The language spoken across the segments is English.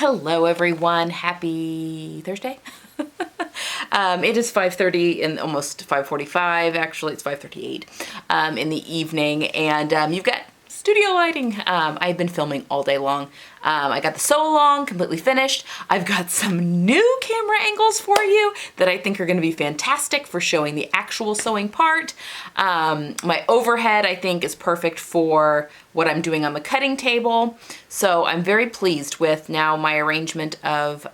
Hello everyone, happy Thursday. It is 5:30 and almost 5:45, actually it's 5:38 in the evening, and you've got studio lighting. I've been filming all day long. I got the sew along completely finished. I've got some new camera angles for you that I think are going to be fantastic for showing the actual sewing part. My overhead I think is perfect for what I'm doing on the cutting table. So I'm very pleased with now my arrangement of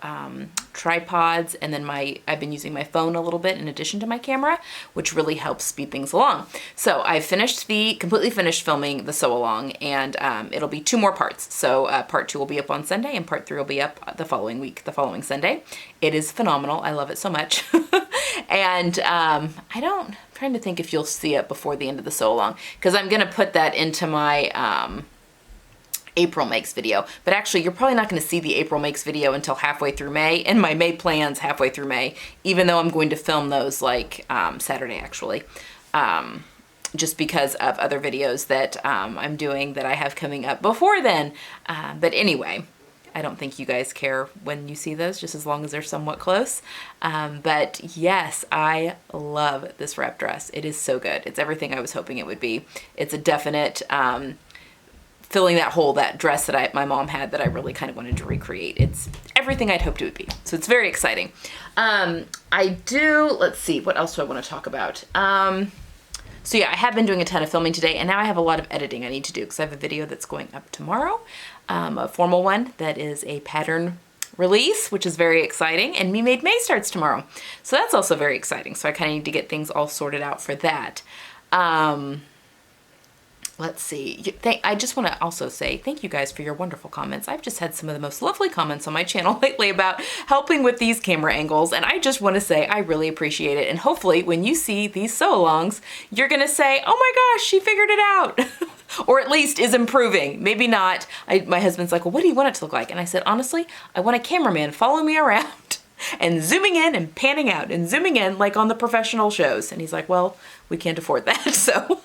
tripods, and then I've been using my phone a little bit in addition to my camera, which really helps speed things along. So I completely finished filming the sew along, and it'll be 2 more parts. So part 2 will be up on Sunday, and part 3 will be up the following week, Sunday. It is phenomenal. I love it so much. And I'm trying to think if you'll see it before the end of the sew along, because I'm gonna put that into my April makes video, but actually you're probably not going to see the April makes video until halfway through May, and my May plans halfway through May, even though I'm going to film those like Saturday actually, just because of other videos that I'm doing that I have coming up before then. But anyway, I don't think you guys care when you see those, just as long as they're somewhat close. But yes, I love this wrap dress. It is so good. It's everything I was hoping it would be. It's a definite filling that hole, that dress that my mom had that I really kind of wanted to recreate. It's everything I'd hoped it would be. So it's very exciting. Let's see, what else do I want to talk about? So yeah, I have been doing a ton of filming today, and now I have a lot of editing I need to do because I have a video that's going up tomorrow, a formal one that is a pattern release, which is very exciting, and Me Made May starts tomorrow. So that's also very exciting. So I kind of need to get things all sorted out for that. Let's see. I just want to also say thank you guys for your wonderful comments. I've just had some of the most lovely comments on my channel lately about helping with these camera angles, and I just want to say I really appreciate it. And hopefully when you see these sew-alongs, you're going to say, oh my gosh, she figured it out. Or at least is improving. Maybe not. My husband's like, well, what do you want it to look like? And I said, honestly, I want a cameraman following me around and zooming in and panning out and zooming in like on the professional shows. And he's like, well, we can't afford that, so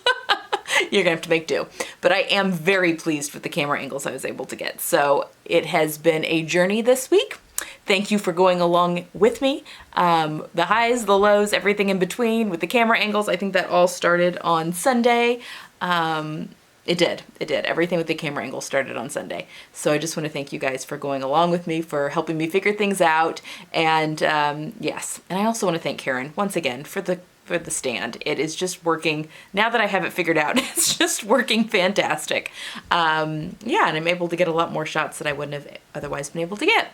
you're gonna have to make do. But I am very pleased with the camera angles I was able to get. So it has been a journey this week. Thank you for going along with me. The highs, the lows, everything in between with the camera angles. I think that all started on Sunday. It did. Everything with the camera angle started on Sunday. So I just want to thank you guys for going along with me, for helping me figure things out. And yes, and I also want to thank Karen once again for the stand. It is just working. Now that I have it figured out, it's just working fantastic. Yeah, and I'm able to get a lot more shots that I wouldn't have otherwise been able to get.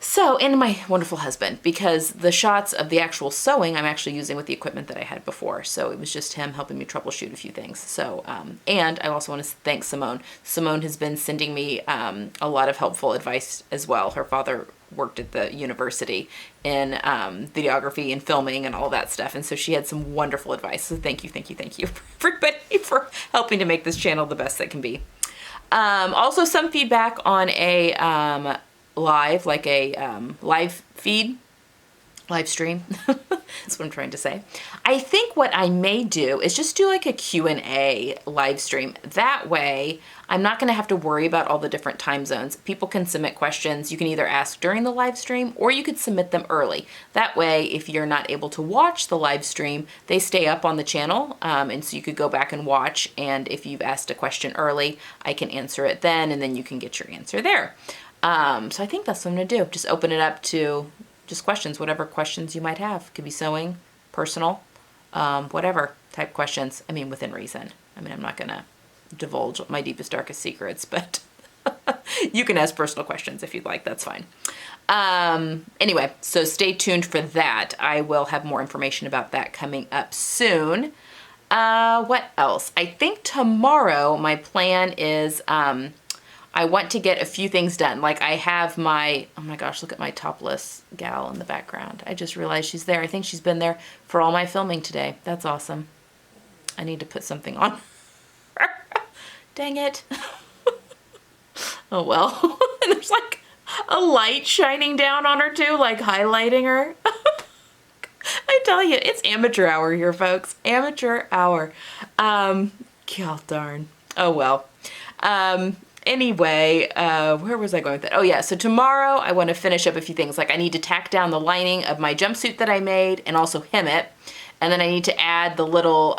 So, and my wonderful husband, because the shots of the actual sewing I'm actually using with the equipment that I had before. So it was just him helping me troubleshoot a few things. So, and I also want to thank Simone. Simone has been sending me a lot of helpful advice as well. Her father worked at the university in videography and filming and all that stuff. And so she had some wonderful advice. So thank you everybody for helping to make this channel the best that can be. Also some feedback on a live stream. That's what I'm trying to say. I think what I may do is just do like a Q&A live stream. That way, I'm not going to have to worry about all the different time zones. People can submit questions. You can either ask during the live stream or you could submit them early. That way, if you're not able to watch the live stream, they stay up on the channel, and so you could go back and watch, and if you've asked a question early, I can answer it then, and then you can get your answer there. So I think that's what I'm going to do. Just open it up to just questions, whatever questions you might have. Could be sewing, personal, whatever type questions. I mean, within reason. I mean, I'm not going to divulge my deepest, darkest secrets, but you can ask personal questions if you'd like. That's fine. Anyway, so stay tuned for that. I will have more information about that coming up soon. What else? I think tomorrow my plan is I want to get a few things done. Like I have my, oh my gosh, look at my topless gal in the background. I just realized she's there. I think she's been there for all my filming today. That's awesome. I need to put something on. Dang it. Oh well. And there's like a light shining down on her too, like highlighting her. I tell you, it's amateur hour here, folks. Amateur hour. God darn. Oh well. Anyway, where was I going with that? Oh yeah, so tomorrow I want to finish up a few things. Like I need to tack down the lining of my jumpsuit that I made and also hem it. And then I need to add the little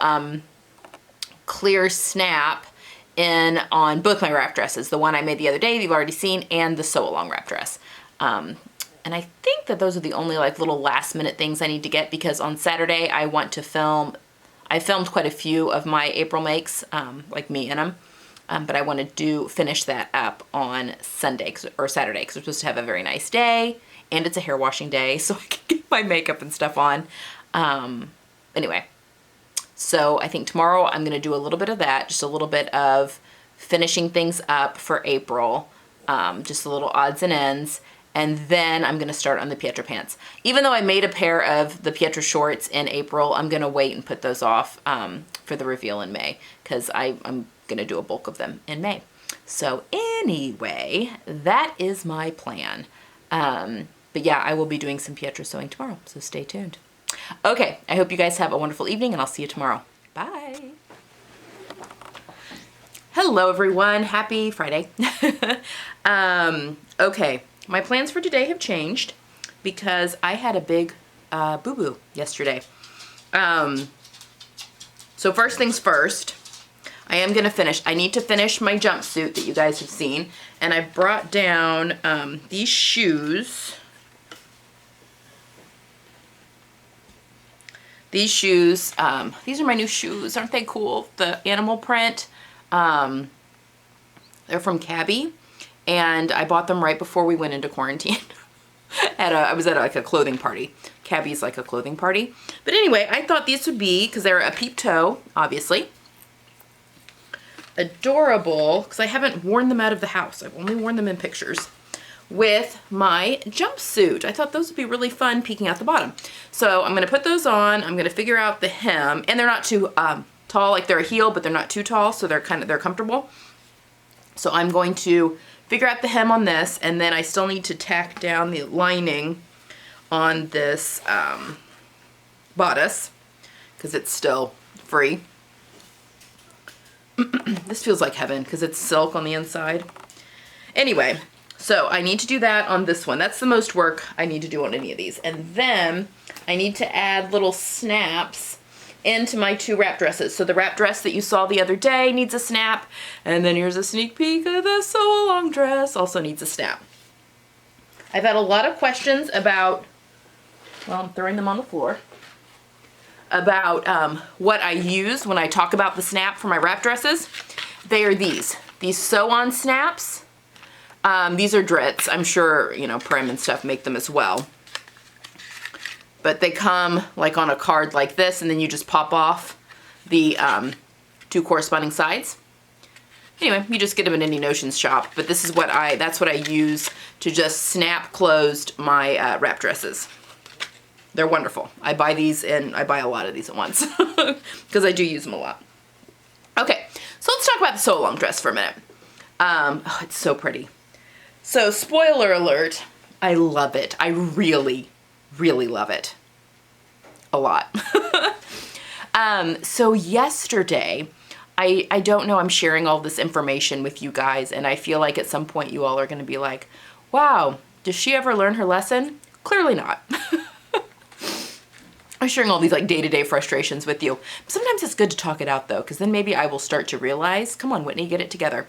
clear snap in on both my wrap dresses. The one I made the other day, you've already seen, and the sew-along wrap dress. And I think that those are the only like little last minute things I need to get, because on Saturday I want to film. I filmed quite a few of my April makes, like me in them. But I want to finish that up on Sunday or Saturday, because we're supposed to have a very nice day, and it's a hair washing day, so I can get my makeup and stuff on. Anyway, so I think tomorrow I'm going to do a little bit of that, just a little bit of finishing things up for April, just a little odds and ends, and then I'm going to start on the Pietra pants. Even though I made a pair of the Pietra shorts in April, I'm going to wait and put those off for the reveal in May, because I'm going to do a bulk of them in May. So anyway, that is my plan. But yeah, I will be doing some Pietra sewing tomorrow, so stay tuned. Okay, I hope you guys have a wonderful evening, and I'll see you tomorrow. Bye. Hello everyone, happy Friday. Okay, my plans for today have changed because I had a big boo-boo yesterday. So first things first, I need to finish my jumpsuit that you guys have seen, and I brought down these shoes. These are my new shoes. Aren't they cool? The animal print. They're from Cabby, and I bought them right before we went into quarantine. I was at like a clothing party. Cabby's like a clothing party. But anyway, I thought these would be, because they're a peep toe, obviously. Adorable, because I haven't worn them out of the house. I've only worn them in pictures. With my jumpsuit. I thought those would be really fun peeking out the bottom. So I'm going to put those on. I'm going to figure out the hem, and they're not too tall. Like they're a heel, but they're not too tall, so they're comfortable. So I'm going to figure out the hem on this, and then I still need to tack down the lining on this bodice, because it's still free. This feels like heaven because it's silk on the inside. Anyway, so I need to do that on this one. That's the most work I need to do on any of these. And then I need to add little snaps into my two wrap dresses. So the wrap dress that you saw the other day needs a snap. And then here's a sneak peek of the sew-along dress, also needs a snap. I've had a lot of questions about, well, I'm throwing them on the floor, about what I use when I talk about the snap for my wrap dresses. They are these sew-on snaps. These are Dritz. I'm sure, you know, Prim and stuff make them as well. But they come like on a card like this, and then you just pop off the two corresponding sides. Anyway, you just get them in any Notions shop, but this is that's what I use to just snap closed my wrap dresses. They're wonderful. I buy a lot of these at once because I do use them a lot. Okay, so let's talk about the sew-along dress for a minute. Oh, it's so pretty. So spoiler alert, I love it. I really, really love it. A lot. So yesterday, I don't know, I'm sharing all this information with you guys, and I feel like at some point you all are going to be like, wow, does she ever learn her lesson? Clearly not. I'm sharing all these like day-to-day frustrations with you. Sometimes it's good to talk it out though, because then maybe I will start to realize, come on, Whitney, get it together.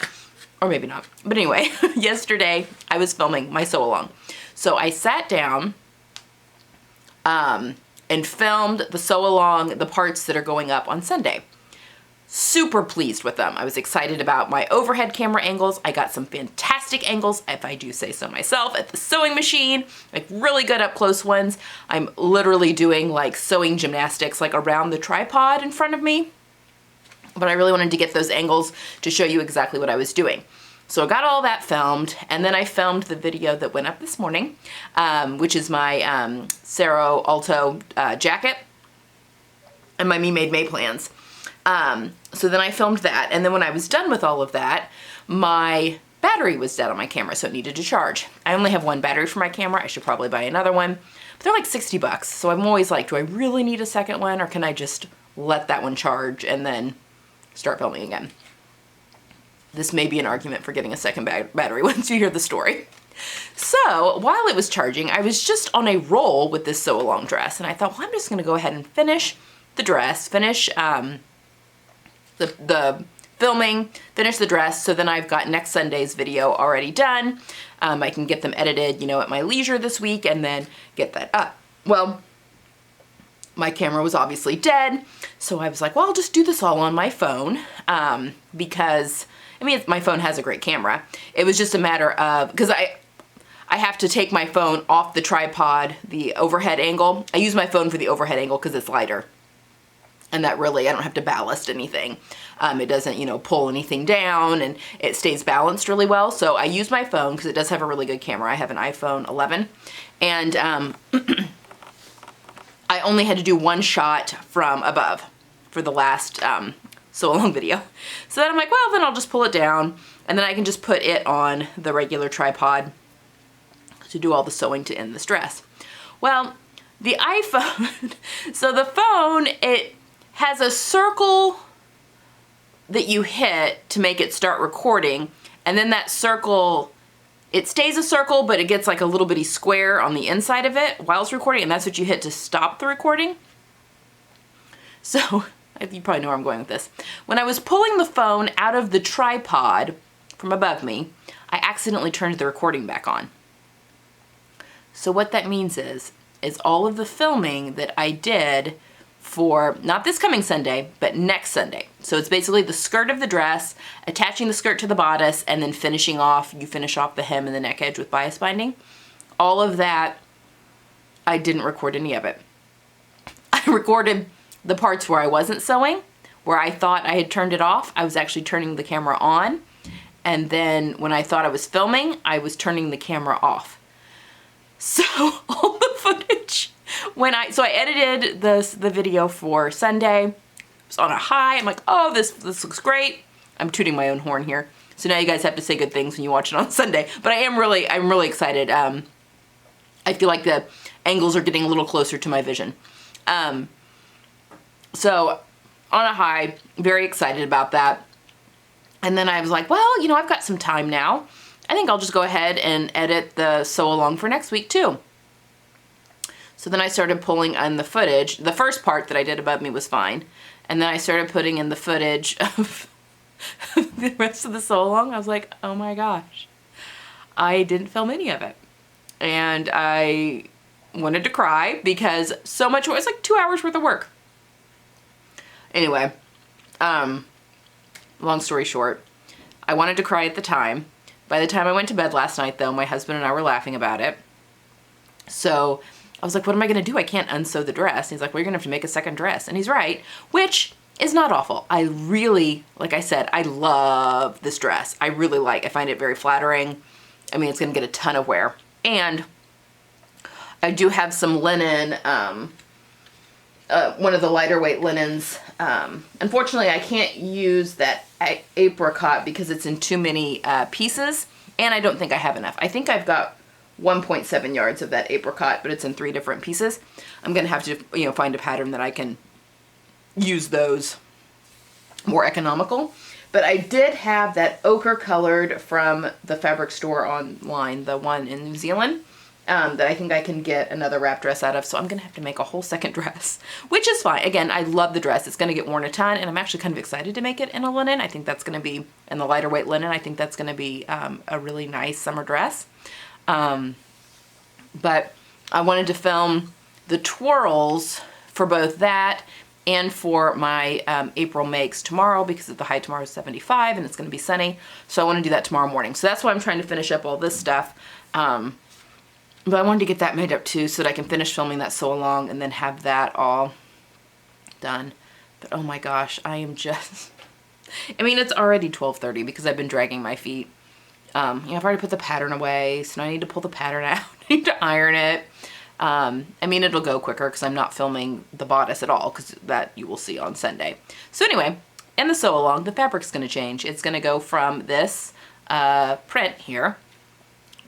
Or maybe not. But anyway, yesterday I was filming my sew-along. So I sat down and filmed the sew-along, the parts that are going up on Sunday. Super pleased with them. I was excited about my overhead camera angles. I got some fantastic angles, if I do say so myself, at the sewing machine, like really good up close ones. I'm literally doing like sewing gymnastics like around the tripod in front of me. But I really wanted to get those angles to show you exactly what I was doing. So I got all that filmed, and then I filmed the video that went up this morning, which is my Cerro Alto jacket and my Me Made May plans. So then I filmed that, and then when I was done with all of that, my battery was dead on my camera, so it needed to charge. I only have one battery for my camera. I should probably buy another one, but they're like 60 bucks. So I'm always like, do I really need a second one, or can I just let that one charge and then start filming again? This may be an argument for getting a second battery once you hear the story. So while it was charging, I was just on a roll with this sew along dress, and I thought, well, I'm just gonna go ahead and finish the dress, finish the filming, finish the dress, so then I've got next Sunday's video already done. I can get them edited, you know, at my leisure this week and then get that up. Well, my camera was obviously dead, so I was like, well, I'll just do this all on my phone, because, I mean, my phone has a great camera. It was just a matter of, because I have to take my phone off the tripod, the overhead angle. I use my phone for the overhead angle because it's lighter. And that really, I don't have to ballast anything. It doesn't, you know, pull anything down, and it stays balanced really well. So I use my phone because it does have a really good camera. I have an iPhone 11. And I only had to do one shot from above for the last sew along video. So then I'm like, well, then I'll just pull it down, and then I can just put it on the regular tripod to do all the sewing to end this dress. Well, the iPhone, so the phone, it has a circle that you hit to make it start recording, and then that circle, it stays a circle, but it gets like a little bitty square on the inside of it while it's recording, and that's what you hit to stop the recording. So, you probably know where I'm going with this. When I was pulling the phone out of the tripod from above me, I accidentally turned the recording back on. So what that means is all of the filming that I did for, not this coming Sunday, but next Sunday. So it's basically the skirt of the dress, attaching the skirt to the bodice, and then finishing off, you finish off the hem and the neck edge with bias binding. All of that, I didn't record any of it. I recorded the parts where I wasn't sewing, where I thought I had turned it off. I was actually turning the camera on. And then when I thought I was filming, I was turning the camera off. So all the footage, so I edited the video for Sunday. It was on a high. I'm like, oh, this looks great. I'm tooting my own horn here. So now you guys have to say good things when you watch it on Sunday. But I'm really excited. I feel like the angles are getting a little closer to my vision. So on a high, very excited about that. And then I was like, well, you know, I've got some time now. I think I'll just go ahead and edit the sew along for next week too. So then I started pulling on the footage. The first part that I did above me was fine. And then I started putting in the footage of the rest of the sew along. I was like, oh my gosh, I didn't film any of it. And I wanted to cry because so much, it was like 2 hours worth of work. Anyway, long story short, I wanted to cry at the time. By the time I went to bed last night, though, my husband and I were laughing about it. So I was like, what am I going to do? I can't unsew the dress. And he's like, well, you're going to have to make a second dress. And he's right, which is not awful. I really, like I said, I love this dress. I find it very flattering. I mean, it's going to get a ton of wear. And I do have some linen, one of the lighter weight linens. Unfortunately, I can't use that apricot because it's in too many pieces, and I don't think I have enough. I think I've got 1.7 yards of that apricot, but it's in 3 different pieces. I'm gonna have to, you know, find a pattern that I can use those more economical. But I did have that ochre colored from the fabric store online, the one in New Zealand, that I think I can get another wrap dress out of. So I'm gonna have to make a whole second dress, which is fine. Again, I love the dress. It's gonna get worn a ton, and I'm actually kind of excited to make it in a linen. I think that's gonna be, in the lighter weight linen, I think that's gonna be a really nice summer dress. But I wanted to film the twirls for both that and for my April makes tomorrow, because the high tomorrow is 75 and it's gonna be sunny. So I wanna do that tomorrow morning. So that's why I'm trying to finish up all this stuff. But I wanted to get that made up too so that I can finish filming that sew along and then have that all done. But oh my gosh, I am just, I mean, it's already 12:30 because I've been dragging my feet. You know, I've already put the pattern away, so now I need to pull the pattern out. I need to iron it. I mean, it'll go quicker because I'm not filming the bodice at all, because that you will see on Sunday. So anyway, in the sew along, the fabric's going to change. It's going to go from this print here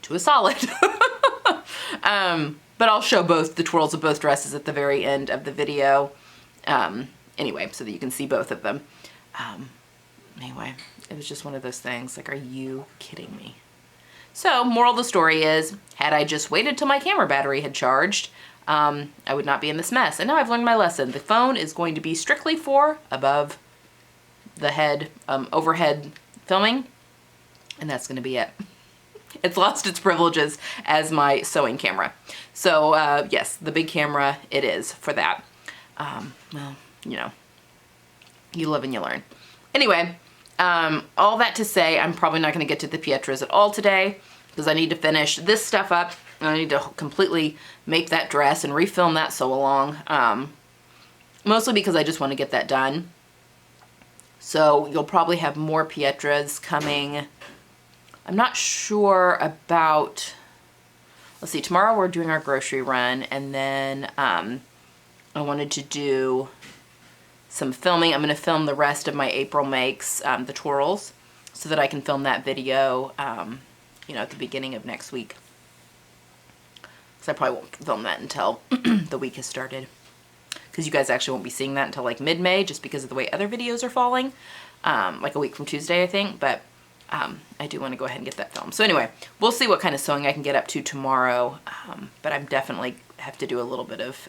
to a solid. But I'll show both the twirls of both dresses at the very end of the video. Anyway, so that you can see both of them. Anyway, it was just one of those things, like, are you kidding me? So, moral of the story is, had I just waited till my camera battery had charged, I would not be in this mess. And now I've learned my lesson. The phone is going to be strictly for above the head, overhead filming, and that's going to be it. It's lost its privileges as my sewing camera. So, yes, the big camera, it is for that. Well, you know, you live and you learn. Anyway, all that to say, I'm probably not going to get to the Pietras at all today because I need to finish this stuff up. I need to completely make that dress and refilm that sew along. Mostly because I just want to get that done. So you'll probably have more Pietras coming. I'm not sure about, let's see, tomorrow we're doing our grocery run, and then I wanted to do some filming. I'm going to film the rest of my April makes, the twirls, so that I can film that video, you know, at the beginning of next week. Because I probably won't film that until the week has started. Because you guys actually won't be seeing that until like mid-May, just because of the way other videos are falling. Like a week from Tuesday, I think. But I do want to go ahead and get that filmed. So anyway, we'll see what kind of sewing I can get up to tomorrow. But I'm definitely have to do a little bit of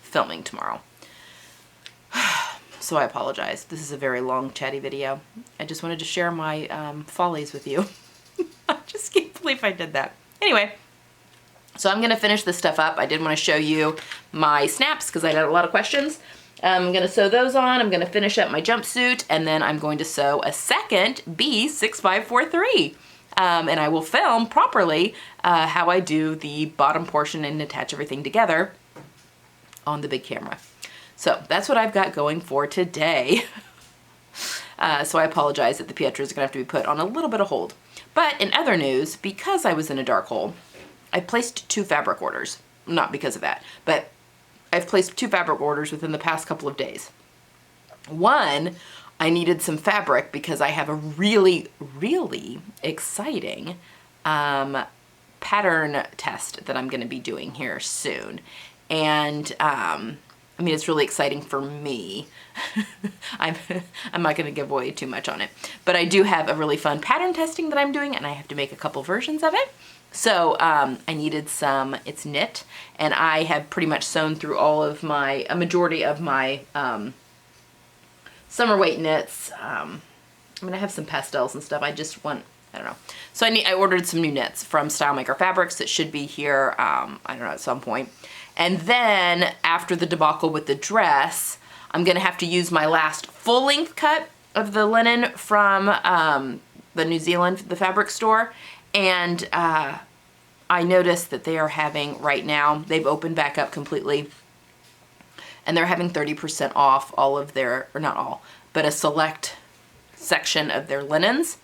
filming tomorrow. So I apologize. This is a very long, chatty video. I just wanted to share my follies with you. I just can't believe I did that. Anyway, so I'm going to finish this stuff up. I did want to show you my snaps because I had a lot of questions. I'm going to sew those on. I'm going to finish up my jumpsuit, and then I'm going to sew a second B6543. And I will film properly how I do the bottom portion and attach everything together on the big camera. So that's what I've got going for today. So I apologize that the Pietras are going to have to be put on a little bit of hold. But in other news, because I was in a dark hole, I placed 2 fabric orders. Not because of that, but I've placed 2 fabric orders within the past couple of days. One, I needed some fabric because I have a really, really exciting pattern test that I'm going to be doing here soon. And I mean, it's really exciting for me. I'm not going to give away too much on it. But I do have a really fun pattern testing that I'm doing, and I have to make a couple versions of it. So I needed some, it's knit, and I have pretty much sewn through all of my, a majority of my summer weight knits. I mean, I have some pastels and stuff. I just want, I don't know. So I ordered some new knits from Style Maker Fabrics that should be here, I don't know, at some point. And then after the debacle with the dress, I'm going to have to use my last full length cut of the linen from the New Zealand, the fabric store. And I noticed that they are having right now, they've opened back up completely, and they're having 30% off all of their, or not all, but a select section of their linens.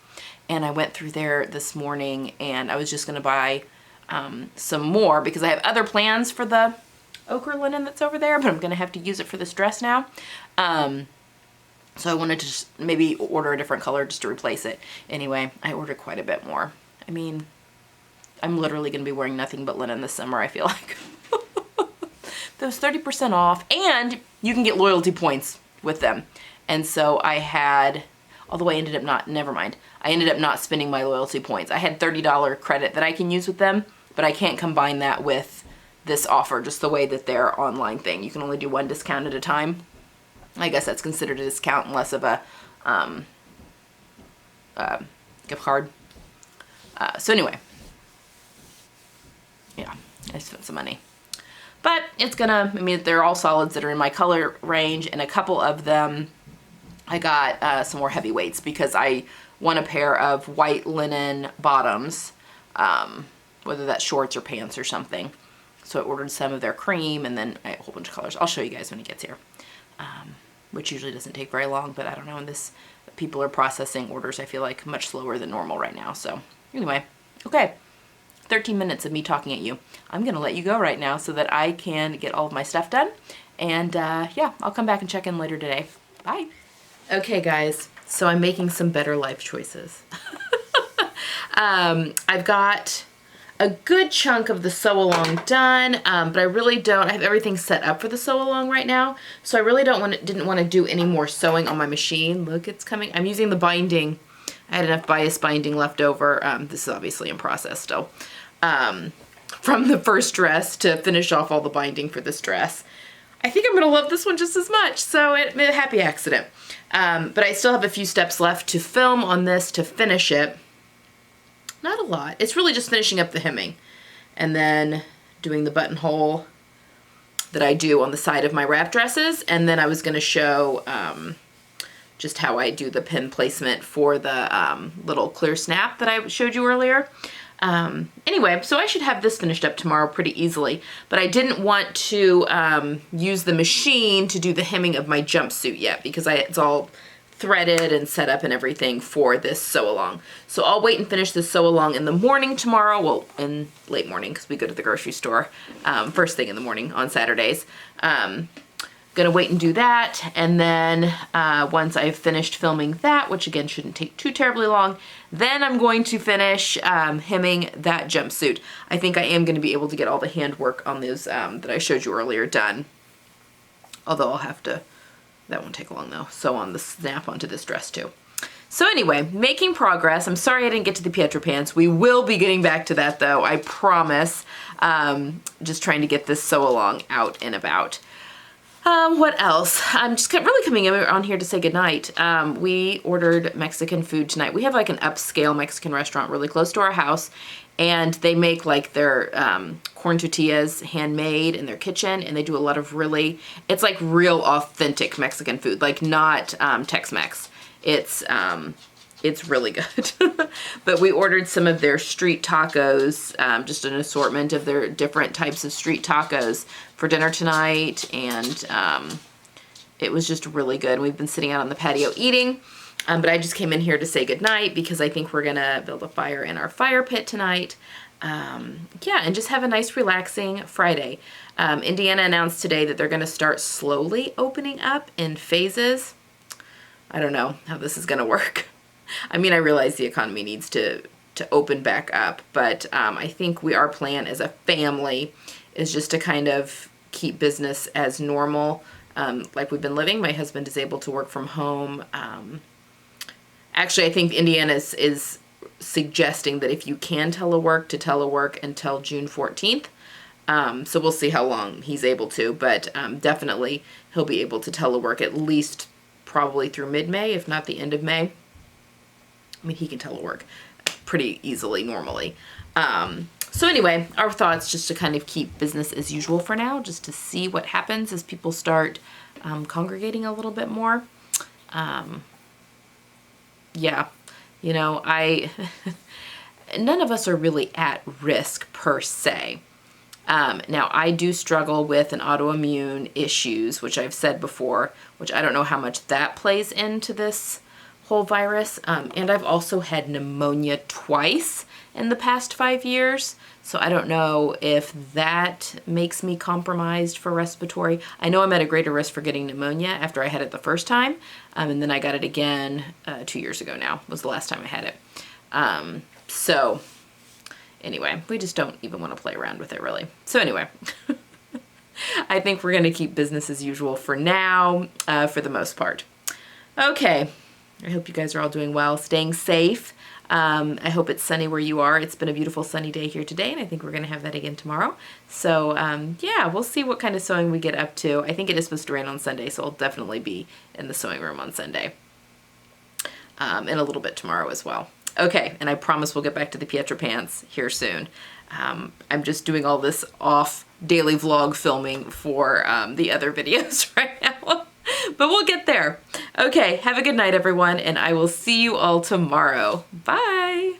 And I went through there this morning, and I was just going to buy some more because I have other plans for the ochre linen that's over there, but I'm going to have to use it for this dress now. So I wanted to just maybe order a different color just to replace it. Anyway, I ordered quite a bit more. I mean, I'm literally going to be wearing nothing but linen this summer, I feel like. Those 30% off, and you can get loyalty points with them. And so I had, although I ended up not, never mind. I ended up not spending my loyalty points. I had $30 credit that I can use with them, but I can't combine that with this offer, just the way that their online thing. You can only do one discount at a time. I guess that's considered a discount and less of a gift card. So anyway, yeah, I spent some money. But it's gonna, I mean, they're all solids that are in my color range, and a couple of them I got some more heavyweights because I want a pair of white linen bottoms, whether that's shorts or pants or something. So I ordered some of their cream and then a whole bunch of colors. I'll show you guys when it gets here, which usually doesn't take very long, but I don't know, in this, people are processing orders, I feel like, much slower than normal right now. So anyway, okay, 13 minutes of me talking at you. I'm gonna let you go right now so that I can get all of my stuff done. And yeah, I'll come back and check in later today. Bye. Okay guys, so I'm making some better life choices. I've got a good chunk of the sew along done, but I really don't, I have everything set up for the sew along right now, so I really didn't want to do any more sewing on my machine. Look, it's coming. I'm using the binding. I had enough bias binding left over. This is obviously in process still. From the first dress to finish off all the binding for this dress. I think I'm gonna love this one just as much, so a happy accident. But I still have a few steps left to film on this to finish it. Not a lot. It's really just finishing up the hemming and then doing the buttonhole that I do on the side of my wrap dresses. And then I was gonna show just how I do the pin placement for the little clear snap that I showed you earlier. Anyway, so I should have this finished up tomorrow pretty easily, but I didn't want to use the machine to do the hemming of my jumpsuit yet because it's all threaded and set up and everything for this sew along. So I'll wait and finish this sew along in the morning tomorrow, well, in late morning because we go to the grocery store first thing in the morning on Saturdays. Gonna wait and do that, and then once I've finished filming that, which again shouldn't take too terribly long, then I'm going to finish hemming that jumpsuit. I think I am going to be able to get all the handwork on those that I showed you earlier done, although I'll have to, that won't take long though, sew on the snap onto this dress too. So anyway, making progress. I'm sorry I didn't get to the Pietro pants. We will be getting back to that though, I promise. Just trying to get this sew along out and about. What else? I'm just really coming on here to say goodnight. We ordered Mexican food tonight. We have like an upscale Mexican restaurant really close to our house, and they make like their corn tortillas handmade in their kitchen, and they do a lot of really, it's like real authentic Mexican food, like not Tex-Mex. It's really good. But we ordered some of their street tacos, just an assortment of their different types of street tacos for dinner tonight, and it was just really good. We've been sitting out on the patio eating, but I just came in here to say goodnight because I think we're gonna build a fire in our fire pit tonight. Yeah, and just have a nice relaxing Friday. Indiana announced today that they're gonna start slowly opening up in phases. I don't know how this is gonna work. I mean, I realize the economy needs to open back up, but I think our plan as a family is just to kind of keep business as normal, like we've been living. My husband is able to work from home. Actually, I think Indiana is suggesting that if you can telework, to telework until June 14th. So we'll see how long he's able to, but definitely he'll be able to telework at least probably through mid-May, if not the end of May. I mean, he can telework pretty easily normally. So anyway, our thoughts just to kind of keep business as usual for now, just to see what happens as people start congregating a little bit more. Yeah, you know, none of us are really at risk per se. Now, I do struggle with an autoimmune issues, which I've said before, which I don't know how much that plays into this whole virus. And I've also had pneumonia twice in the past 5 years. So I don't know if that makes me compromised for respiratory. I know I'm at a greater risk for getting pneumonia after I had it the first time. And then I got it again 2 years ago now, was the last time I had it. So anyway, we just don't even want to play around with it really. So anyway, I think we're going to keep business as usual for now, for the most part. Okay. I hope you guys are all doing well, staying safe. I hope it's sunny where you are. It's been a beautiful sunny day here today, and I think we're going to have that again tomorrow. So yeah, we'll see what kind of sewing we get up to. I think it is supposed to rain on Sunday, so I'll definitely be in the sewing room on Sunday. And a little bit tomorrow as well. Okay, and I promise we'll get back to the Pietro pants here soon. I'm just doing all this off daily vlog filming for the other videos right now. But we'll get there. Okay, have a good night, everyone, and I will see you all tomorrow. Bye!